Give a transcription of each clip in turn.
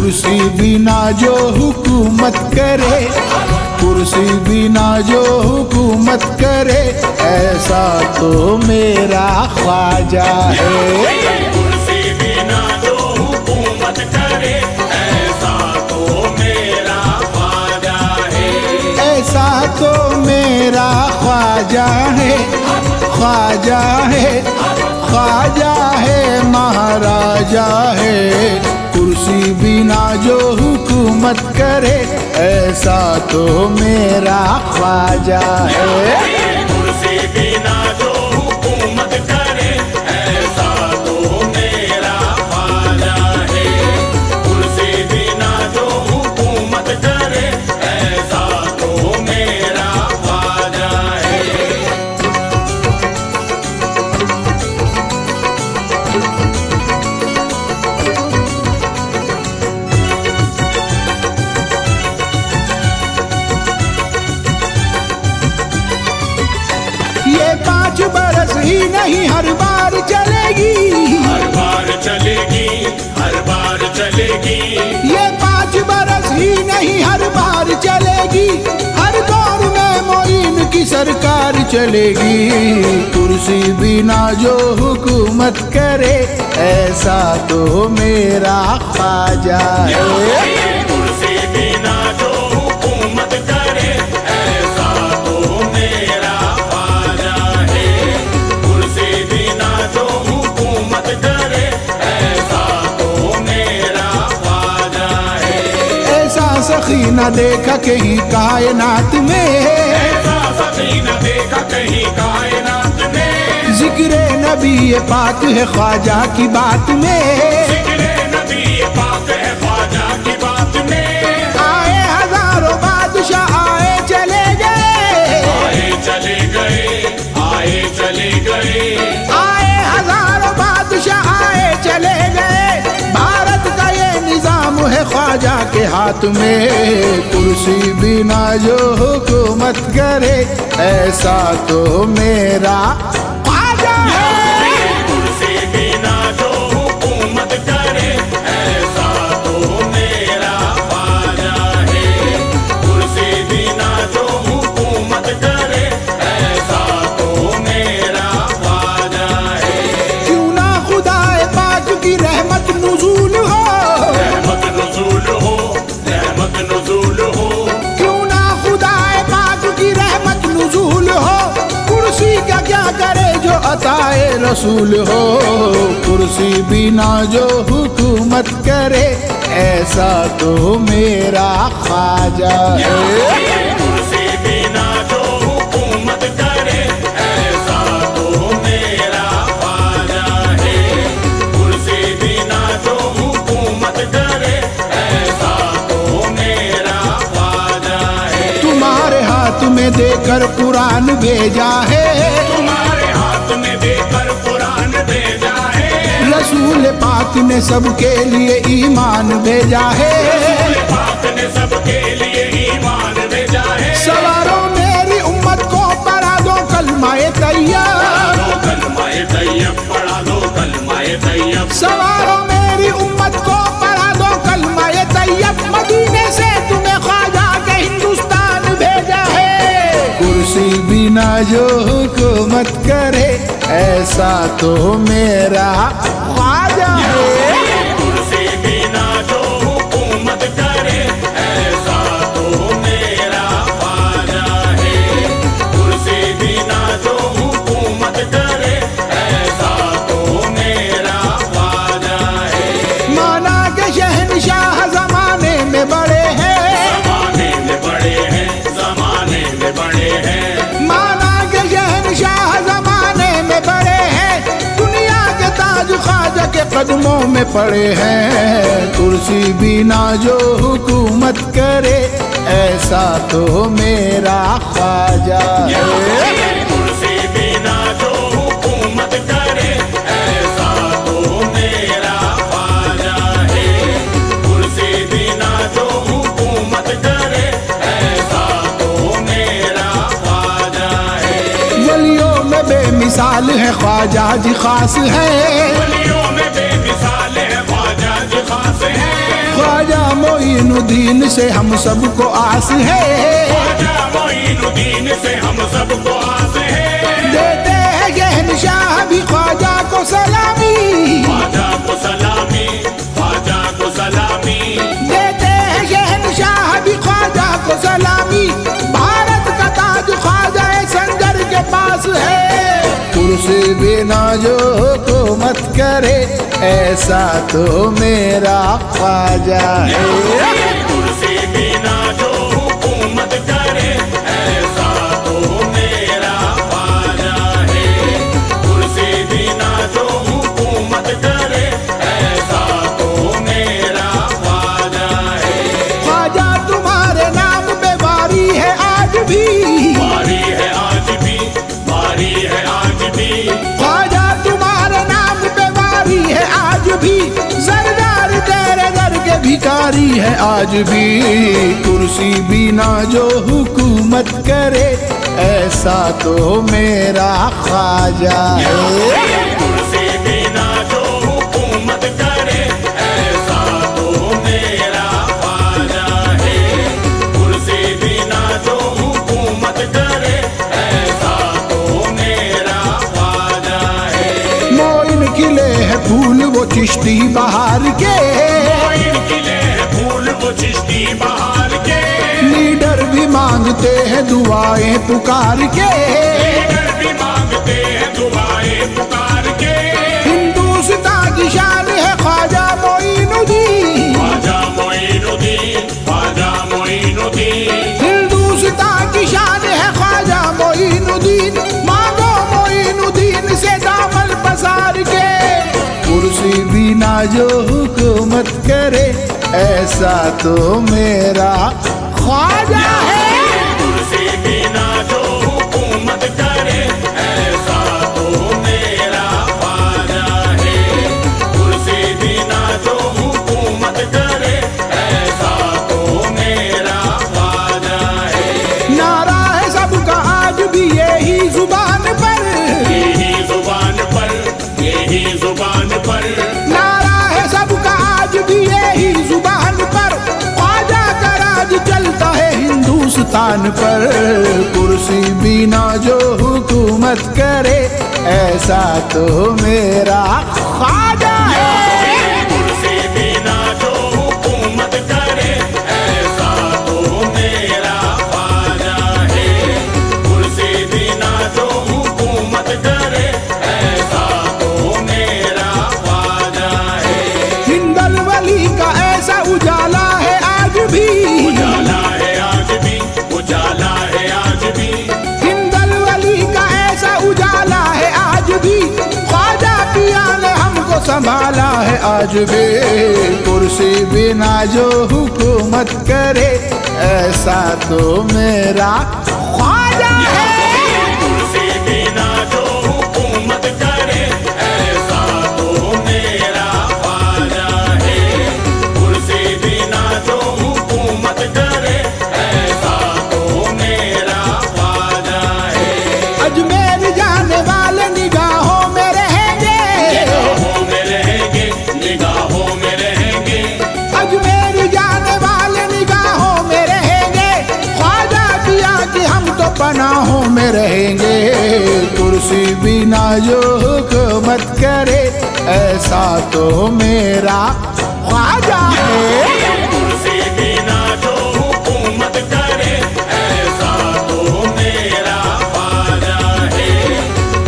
कुर्सी बिना जो हुकूमत करे, कुर्सी बिना जो हुकूमत करे, ऐसा तो मेरा ख्वाजा है। कुर्सी बिना जो हुकूमत करे, ऐसा तो मेरा ख्वाजा है। ऐसा तो मेरा ख्वाजा है, ख्वाजा है, ख्वाजा है, महाराजा है। कुर्सी बिना जो हुकूमत करे, ऐसा तो मेरा ख्वाजा है। कुर्सी बिना जो हुकूमत करे, ऐसा तो मेरा ख्वाजा है। कुर्सी बिना जो हुकूमत करे, ऐसा तो मेरा ख्वाजा है। ये 5 बरस ही नहीं हर बार चलेगी, हर बार चलेगी, हर बार चलेगी। ये 5 बरस ही नहीं हर बार चलेगी, हर दौर में मोइन की सरकार चलेगी। कुर्सी बिना जो हुकूमत करे, ऐसा तो मेरा ख्वाजा है। कुर्सी बिना जो हुकूमत करे, ऐसा तो मेरा ख्वाजा है। कुर्सी बिना जो हुकूमत करे, ऐसा तो मेरा ख्वाजा है। ऐसा सखी न देखा कहीं कायनात में, ऐसा सभी न देखा कहीं कायनात में। जिक्र नबी ये पाक है ख्वाजा की बात में। जिक्र नबी ये पाक है ख्वाजा की बात में। आए हजारों बादशाह आए चले गए, आए चले गए, आए चले गए। आए हजारों बादशाह आए चले गए। भारत का ये निजाम है ख्वाजा के हाथ में। कुर्सी बिना जो हुकूमत करे, ऐसा तो मेरा ख्वाजा है। कुर्सी बिना जो हुकूमत करे, ऐसा तो मेरा ख्वाजा है। कुर्सी बिना जो हुकूमत करे, ऐसा तो मेरा ख्वाजा है। क्यों ना खुदाए पाक की रहमत नुज़ूल हो, रहमत नुज़ूल हो, रहमत नुज़ूल हो। क्यों ना खुदाए पाक की रहमत नुज़ूल हो। कुर्सी का क्या करे जो अताए रसूल हो। कुर्सी बिना जो हुकूमत करे, ऐसा तो मेरा ख्वाजा है। कुर्सी बिना जो हुकूमत करे, ऐसा तो मेरा ख्वाजा है। कुर्सी बिना जो हुकूमत करे, ऐसा तो मेरा ख्वाजा है। तुम्हारे हाथ में देकर कुरान भेजा है, तुम्हारे हाथ में देकर कुरान भेजा है। रसूल पाक ने सबके लिए ईमान भेजा है। रसूल पाक ने सबके लिए ईमान भेजा है। सवारो मेरी उम्मत को पढ़ा दो कलमाए तैयब, पढ़ा दो कलमाए तैयब, पढ़ा दो कलमाए तैयब। सवारो मेरी उम्मत को पढ़ा दो कलमाए तैयब। मदीने से तुम्हें ख्वाजा के हिंदुस्तान भेजा है। कुर्सी बिना जो हुकूमत करे, ऐसा तो मेरा ख्वाजा है। कुर्सी बिना जो हुकूमत करे, ऐसा तो मेरा ख्वाजा है। कुर्सी बिना जो हुकूमत करे, ऐसा तो मेरा ख्वाजा है। माना के शहनशाह जमाने में बड़े हैं, जमाने में बड़े हैं, जमाने में बड़े हैं। माना के शहनशाह जमाने में बड़े हैं। दुनिया के ताज ख्वाजा के कदमों में पड़े हैं। कुर्सी बिना जो हुकूमत करे, ऐसा तो मेरा ख्वाजा है। कुर्सी बिना जो हुकूमत करे, ऐसा तो मेरा ख्वाजा है। कुर्सी बिना जो हुकूमत करे, ऐसा तो मेरा ख्वाजा है। वलियों में बेमिसाल है ख्वाजा जी खास है। वलियों में बेमिसाल है ख्वाजा जी खास है। ख्वाजा मोइनुद्दीन से हम सबको आस है, ख्वाजा मोइनुद्दीन से हम सबको आस है। देते हैं शहंशाह भी ख्वाजा को सलामी, ख्वाजा को सलामी, ख्वाजा को सलामी। देते हैं शहंशाह भी ख्वाजा को सलामी। भारत का ताज ख्वाजा संगर के पास है, कुर्सी बिना जो हुकूमत करे ऐसा तो मेरा ख्वाजा है। कुर्सी बिना जो हुकूमत करे ऐसा तो मेरा ख्वाजा है। कुर्सी बिना जो हुकूमत करे ऐसा तो मेरा ख्वाजा है। ख्वाजा तुम्हारे नाम पे वारी है आज भी, वारी है आज भी, वारी है आज भी। ख्वाजा तुम्हारे नाम पे वारी है आज भी। सरदार तेरे दर के भिखारी है आज भी, कुर्सी बिना जो हुकूमत करे ऐसा तो मेरा ख्वाजा है। कुर्सी बिना जो हुकूमत करे ऐसा तो मेरा ख्वाजा है। कुर्सी बिना जो हुकूमत करे ऐसा तो मेरा ख्वाजा है। मोइन खिले है फूल वो चिश्ती बहार के, मोइन खिले हैं फूल वो चिश्ती बहार के। लीडर भी मांगते हैं दुआएं पुकार के, लीडर भी मांगते हैं दुआएं पुकार के। हिंदुस्तान की शान है ख्वाजा मोइनुद्दीन, ख्वाजा मोइनुद्दीन, ख्वाजा मोइनुद्दीन। हिंदुस्तान की शान है ख्वाजा मोइनुद्दीन। मांगो मोइनुद्दीन से दामन पसार के, कुर्सी बिना जो हुकूमत करे ऐसा तो मेरा ख्वाजा है। कुर्सी बिना जो हुकूमत करे ऐसा तो मेरा ख्वाजा है। कुर्सी बिना जो हुकूमत करे ऐसा तो मेरा ख्वाजा है। नारा है सबका आज भी यही जुबान पर, यही जुबान पर, यही जुबान पर। नारा है सबका आज भी यही जुबान पर। ख्वाजा का राज चलता है हिंदुस्तान पर, कुर्सी बिना जो हुकूमत करे ऐसा तो मेरा ख्वाजा है। कुर्सी बिना जो हुकूमत करे ऐसा तो मेरा ख्वाजा है। कुर्सी बिना जो हुकूमत करे ऐसा तो मेरा ख्वाजा है। हिंदल वली का ऐसा उजाला है आज भी, उजाला है आज भी, उजाला है आज भी। हिंदल वली का ऐसा उजाला है आज भी। ख्वाजा पिया ने हमको संभाला है आज भी, कुर्सी बिना जो हुकूमत करे ऐसा तो मेरा ख्वाजा है। कुर्सी बिना जो हुकूमत करे ऐसा तो मेरा ख्वाजा है। कुर्सी बिना जो हुकूमत करे ऐसा तो मेरा ख्वाजा है। अजमेर जाने वाले निगाहों में रहेंगे, निगाहों में रहेंगे, निगाहों में रहेंगे। अजमेर जाने वाले निगाहों में रहेंगे। ख्वाजा पिया कि हम तो पनाहों में रहेंगे, कुर्सी बिना जो हुकूमत करे ऐसा तो मेरा ख्वाजा है। कुर्सी बिना जो हुकूमत करे ऐसा तो मेरा ख्वाजा है।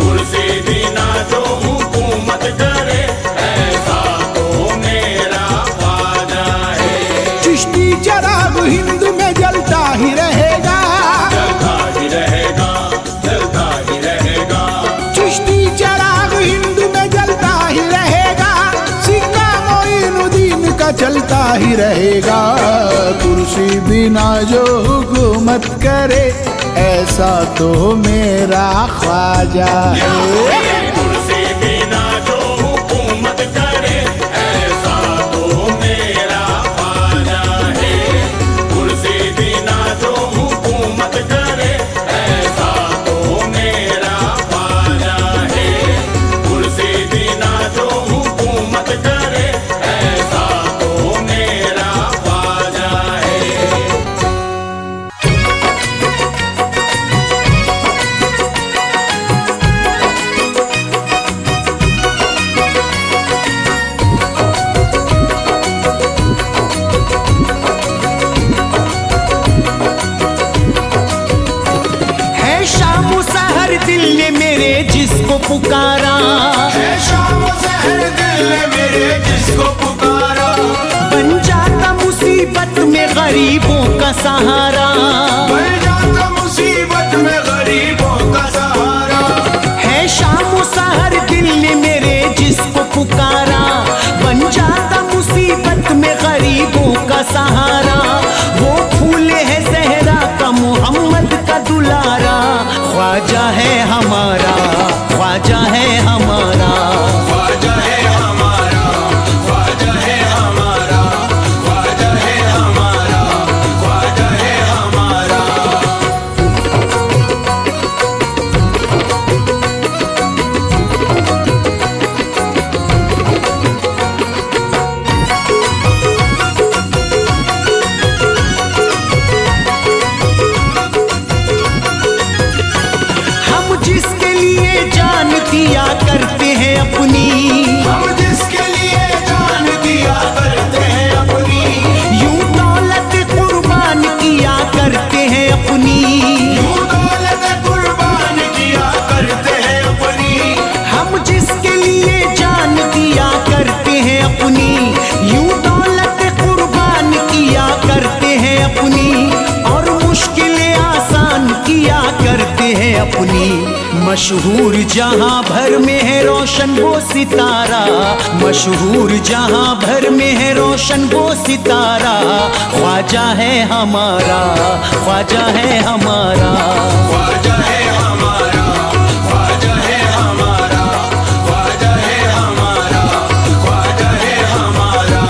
कुर्सी बिना जो हुकूमत करे ऐसा तो मेरा ख्वाजा है। चिश्ती चराग हिंद में जलता ही रहेगा, चलता ही रहेगा, चलता ही रहेगा। चिश्ती चराग हिंद में जलता ही रहेगा। सिक्का मोइनुद्दीन का चलता ही रहेगा, कुर्सी बिना जो हुकूमत करे ऐसा तो मेरा ख्वाजा है। कुर्सी बिना जो हुकूमत करे ऐसा तो मेरा ख्वाजा है। कुर्सी बिना जो हुकूमत करे ऐसा तो मेरा ख्वाजा है। कुर्सी बिना जो हुकूमत करे ऐसा तो मेरा मेरे जिसको पुकारा, है शाम सहर दिल ने मेरे जिसको पुकारा, बन जाता मुसीबत में गरीबों का सहारा, बन जाता मुसीबत में गरीबों का सहारा, है शाम सहर दिल ने मेरे जिसको पुकारा, बन जाता मुसीबत में गरीबों का सहारा। वो फूल है ज़हरा का मोहम्मद का दुलारा, ख्वाजा है हमारा, ख्वाजा है हमारा, ख्वाजा है हमारा, ख्वाजा है हमारा, ख्वाजा है हमारा, ख्वाजा है हमारा। हम जिसके लिए जान दिया करते हैं अपनी, हम जिसके लिए जान दिया करते हैं अपनी, यूं दौलत कुर्बान किया करते हैं अपनी, यूं दौलत कुर्बान किया करते हैं अपनी, हम जिसके लिए जान दिया करते हैं अपनी, यूं दौलत कुर्बान किया करते हैं अपनी, और मुश्किलें आसान किया करते हैं अपनी। मशहूर जहां भर में है रोशन वो सितारा, मशहूर जहां भर में है रोशन वो सितारा, ख्वाजा है हमारा, ख्वाजा है हमारा, ख्वाजा है हमारा, ख्वाजा है हमारा, ख्वाजा है हमारा, ख्वाजा है हमारा।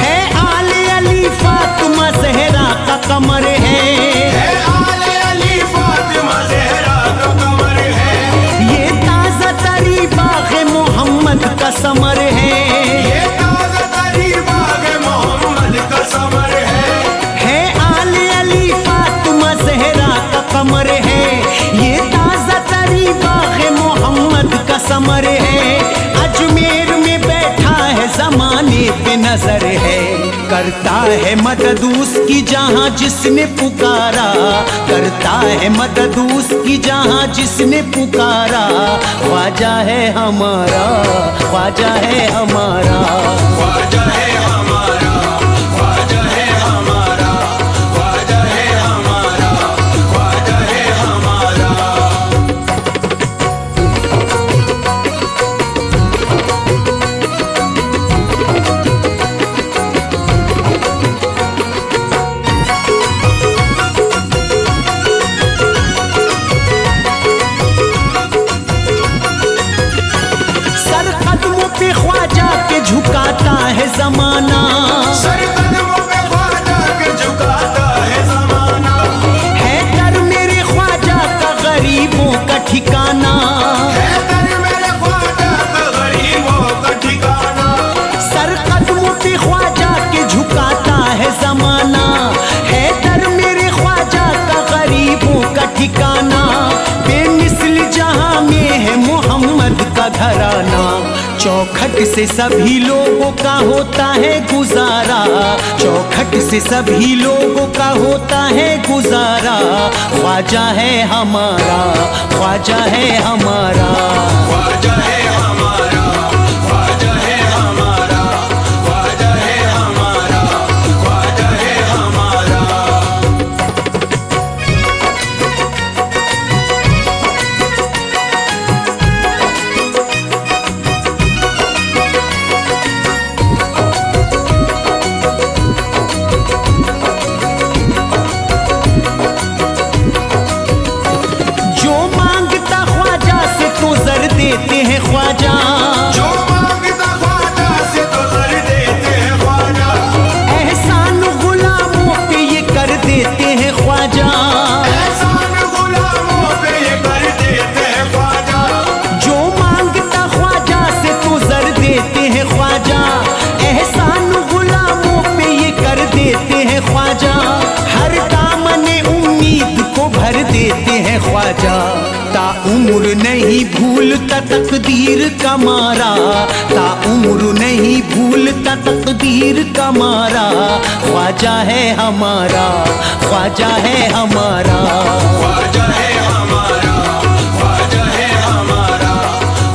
है आले अली फातिमा ज़हरा का कमर है, है आले अली फातिमा ज़हरा का कमर है, ये ताज़ा तरी बाग़ मोहम्मद का समर है, ये ताज़ा तरी बाग़ मोहम्मद का समर है आले अली फातिमा ज़हरा का कमर है, ये ताज़ा तरी बाग़ मोहम्मद का समर है। अजमेर में बैठा है ज़माने पे नजर है, करता है मदद उसकी जहां जिसने पुकारा, करता है मदद उसकी जहां जिसने पुकारा, ख्वाजा है हमारा, ख्वाजा है हमारा, ख्वाजा है हमारा, ख्वाजा है हमारा, ख्वाजा है हमारा, ख्वाजा है हमारा। सर कदमों पे ख्वाजा के झुकाता है जमाना, सर कदमों पे ख्वाजा के झुकाता है ज़माना, है कर मेरे ख्वाजा का गरीबों का ठिकाना, है कर मेरे ख्वाजा का गरीबों का ठिकाना, सर कदमों पे ख्वाजा के झुकाता है जमाना, है कर मेरे ख्वाजा का गरीबों का ठिकाना। बेमिसल जहां में है मोहम्मद का घराना, चौखट से सभी लोगों का होता है गुजारा, चौखट से सभी लोगों का होता है गुजारा, ख्वाजा है हमारा, ख्वाजा है हमारा, ख्वाजा है हमारा, ख्वाजा है हमारा, ख्वाजा है हमारा, ख्वाजा है हमारा। जो मांगता ख्वाजा से तो जर देते हैं ख्वाजा, नहीं भूलता तकदीर का मारा, ता उम्र नहीं भूलता तकदीर का मारा। ख्वाजा है हमारा, ख्वाजा है हमारा, ख्वाजा है हमारा, ख्वाजा है हमारा,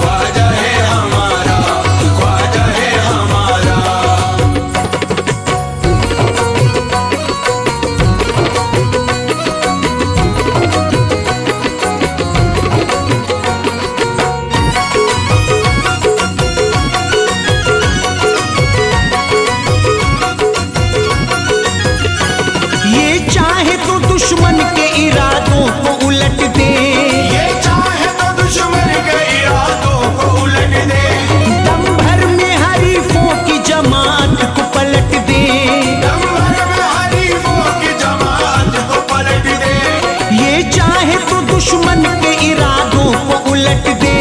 ख्वाजा है हमारा, ख्वाजा है हमारा। ये चाहे तो दुश्मन के इरादों को उलट दे, ये चाहे तो दुश्मन के इरादों को उलट दे, दम भर में हरीफों की जमात को पलट दे। दम भर में हरीफों की जमात को पलट दे। ये चाहे तो दुश्मन के इरादों को उलट दे,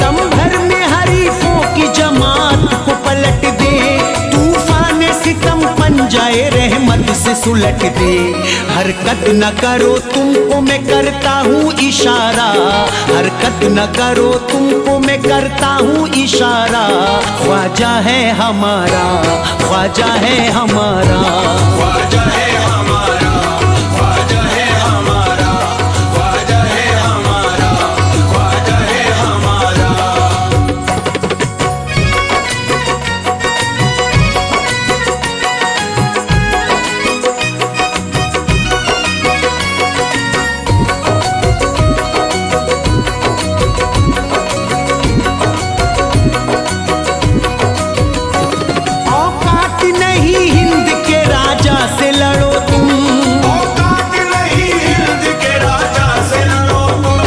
दम भर में हरीफों की जमात को पलट दे। तूफान सितम पंजाए रहमत से सुलट दे। हरकत न करो तुमको मैं करता हूँ इशारा, हरकत न करो तुमको मैं करता हूँ इशारा। ख्वाजा है हमारा, ख्वाजा है हमारा, ख्वाजा है हमारा, ख्वाजा है हमारा, ख्वाजा है हमारा, ख्वाजा है हमारा। औकात नहीं हिंद के राजा से लड़ो तुम, औकात नहीं हिंद के राजा से लड़ो तुम,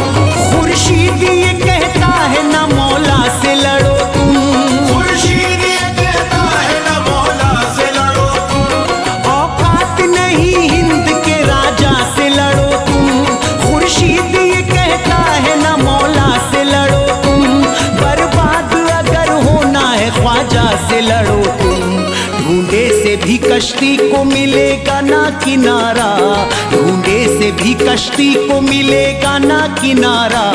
खुर्शीद ये कहता है न मौला से लड़ो तुम। खुर्शीद ये कहता है न मौला से लड़ो तुम। औकात नहीं हिंद के राजा से लड़ो तुम, खुर्शीद ये कहता है न मौला से लड़ो तुम। बर्बाद अगर होना है ख्वाजा से लड़ो तुम। ढूंढे से भी कश्ती को मिलेगा ना किनारा, ढूंढे से भी कश्ती को मिलेगा ना किनारा।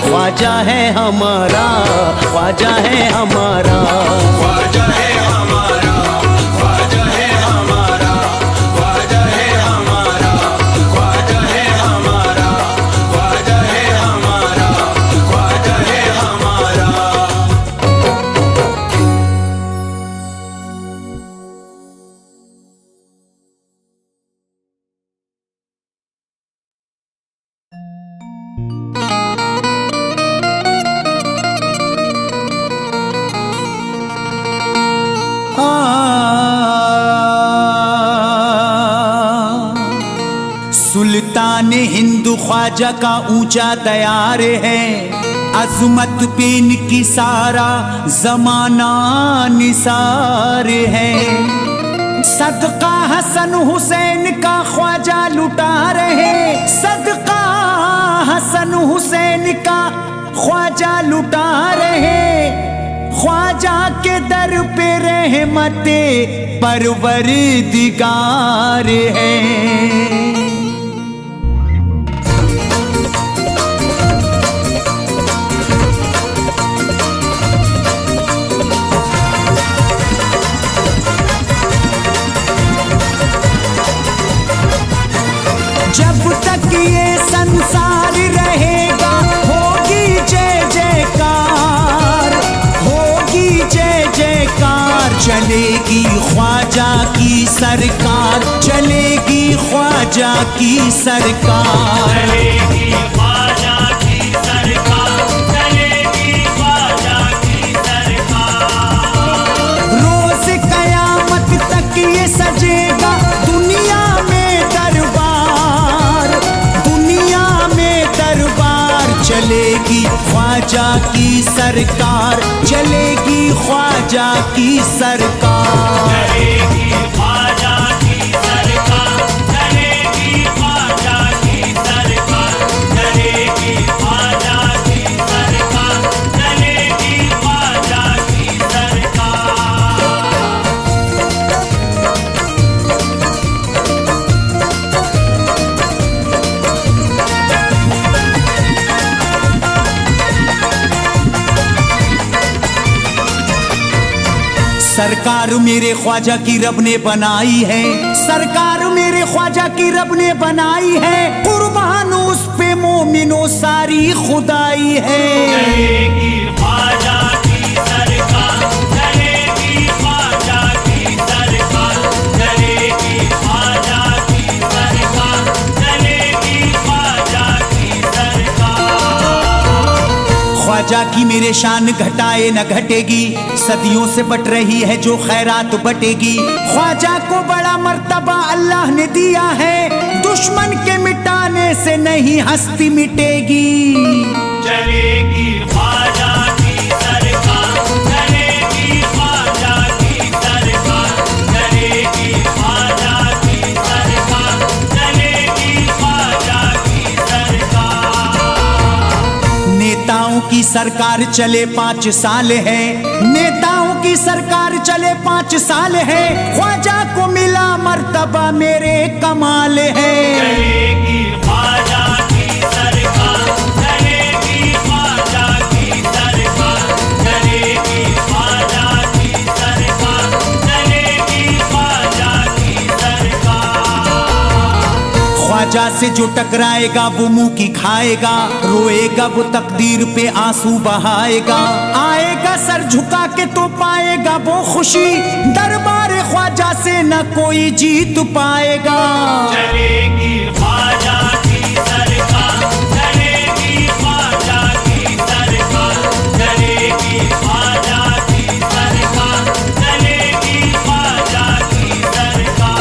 ख्वाजा है हमारा, ख्वाजा है हमारा, ख्वाजा है हमारा, ख्वाजा है हमारा, ख्वाजा है हमारा, ख्वाजा है हमारा, ख्वाजा है हमारा, ख्वाजा है हमारा। सुल्तान हिंदू ख्वाजा का ऊंचा दयार है। अजमत पे इनकी सारा जमाना निसार है। सदका हसन हुसैन का ख्वाजा लुटा रहे, सदका हसन हुसैन का ख्वाजा लुटा रहे। ख्वाजा के दर पे रहमते परवरदिगार है। जब तक ये संसार रहेगा होगी जय जयकार, होगी जय जयकार। चलेगी ख्वाजा की सरकार, चलेगी ख्वाजा की सरकार, चलेगी ख्वाजा की सरकार, चलेगी ख्वाजा की सरकार। रोज कयामत तक ये सजेगा दुनिया में दरबार, दुनिया में दरबार। चलेगी ख्वाजा की सरकार, चलेगी ख्वाजा की सरकार। चलेगी ख्वाजा की सरकार, चलेगी ख्वाजा की सरकार, चलेगी ख्वाजा की सरकार, चलेगी ख्वाजा की सरकार। सरकार मेरे ख्वाजा की रब ने बनाई है, सरकार मेरे ख्वाजा की रब ने बनाई है, कुर्बान उस पे मोमिनो सारी खुदाई है। चलेगी ख्वाजा की सरकार, चलेगी ख्वाजा की सरकार, चलेगी ख्वाजा की सरकार, चलेगी ख्वाजा की सरकार। ख्वाजा की मेरे शान घटाए न घटेगी, सदियों से बट रही है जो खैरात बटेगी। ख्वाजा को बड़ा मर्तबा अल्लाह ने दिया है, दुश्मन के मिटाने से नहीं हस्ती मिटेगी। चलेगी ख्वाजा की सरकार, चलेगी ख्वाजा की सरकार, चलेगी ख्वाजा की सरकार, चलेगी ख्वाजा की सरकार। नेताओं की सरकार चले 5 साल है, नेताओं की सरकार चले 5 साल है, ख्वाजा को मिला मर्तबा मेरे कमाल है। चलेगी ख्वाजा की सरकार, चलेगी ख्वाजा की सरकार, चलेगी ख्वाजा की सरकार, चलेगी ख्वाजा की सरकार। ख्वाजा से जो टकराएगा वो मुंह की खाएगा, रोएगा वो तकदीर पे आंसू बहाएगा, आएगा सर झुका के तो पाएगा वो खुशी, दरबार ख्वाजा से न कोई जीत पाएगा। चलेगी ख्वाजा की सरकार, चलेगी ख्वाजा की सरकार, चलेगी ख्वाजा की सरकार, चलेगी ख्वाजा की सरकार।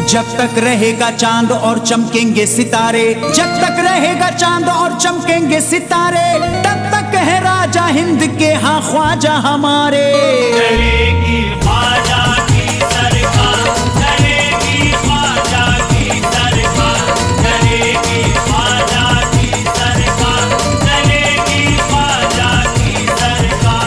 जब तक रहेगा चांद और चमकेंगे सितारे, जब तक रहेगा चांद और चमकेंगे सितारे, तब तक है राजा हिंद के हाँ ख्वाजा हमारे। चलेगी ख्वाजा की सरकार, चलेगी ख्वाजा की सरकार, चलेगी ख्वाजा की सरकार, चलेगी ख्वाजा की सरकार।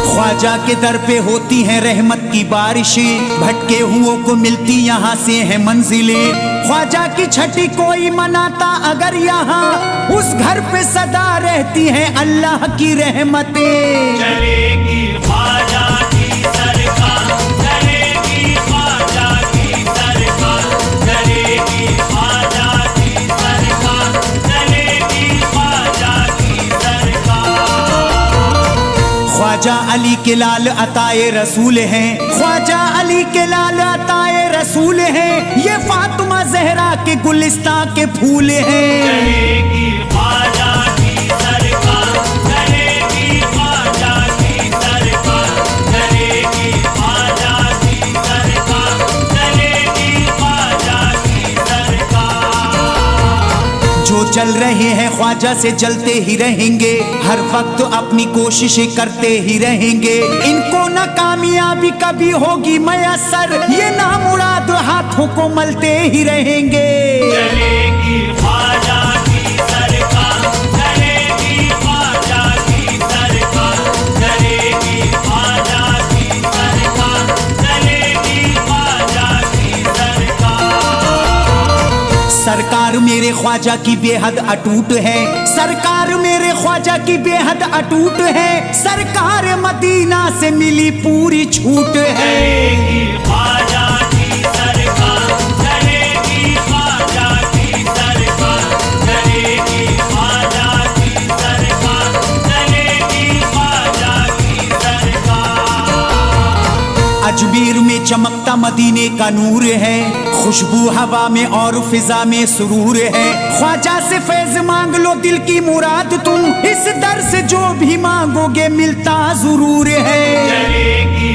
ख्वाजा के दर पे होती हैं रहमत की बारिशें, भटके हुओं को मिलती यहाँ से है मंजिलें। ख्वाजा की छठी कोई मनाता अगर यहाँ, उस घर पे सदा रहती हैं अल्लाह की रहमतें। चलेगी ख्वाजा की सरकार, चलेगी ख्वाजा की सरकार, चलेगी ख्वाजा की सरकार, चलेगी ख्वाजा की सरकार। ख्वाजा अली के लाल अताए रसूल हैं, ख्वाजा अली के लाल अताए रसूल हैं, ये फातिमा जहरा के गुलिस्तां के फूल हैं। चलेगी ख्वाजा की सरकार, चलेगी ख्वाजा की सरकार, चलेगी ख्वाजा की सरकार, चलेगी ख्वाजा की सरकार। जो जल रहे हैं ख्वाजा से जलते ही रहेंगे, हर वक्त अपनी कोशिशें करते ही रहेंगे, इनको न कामयाबी कभी होगी मयसर, ये नामुराद हाथों को मलते ही रहेंगे। चलेगी ख्वाजा की सरकार, चलेगी ख्वाजा की सरकार, चलेगी ख्वाजा की सरकार, चलेगी ख्वाजा की सरकार। सरकार मेरे ख्वाजा की बेहद अटूट है, सरकार मेरे ख्वाजा की बेहद अटूट है, सरकार मदीना से मिली पूरी छूट है। चलेगी ख्वाजा की सरकार, चलेगी ख्वाजा की सरकार, चलेगी ख्वाजा की सरकार, चलेगी ख्वाजा की सरकार। अजमेर में चमकता मदीने का नूर है, खुशबू हवा में और फिजा में सुरूर है, ख्वाजा से फैज मांग लो दिल की मुराद तुम, इस दर से जो भी मांगोगे मिलता जरूर है। चलेगी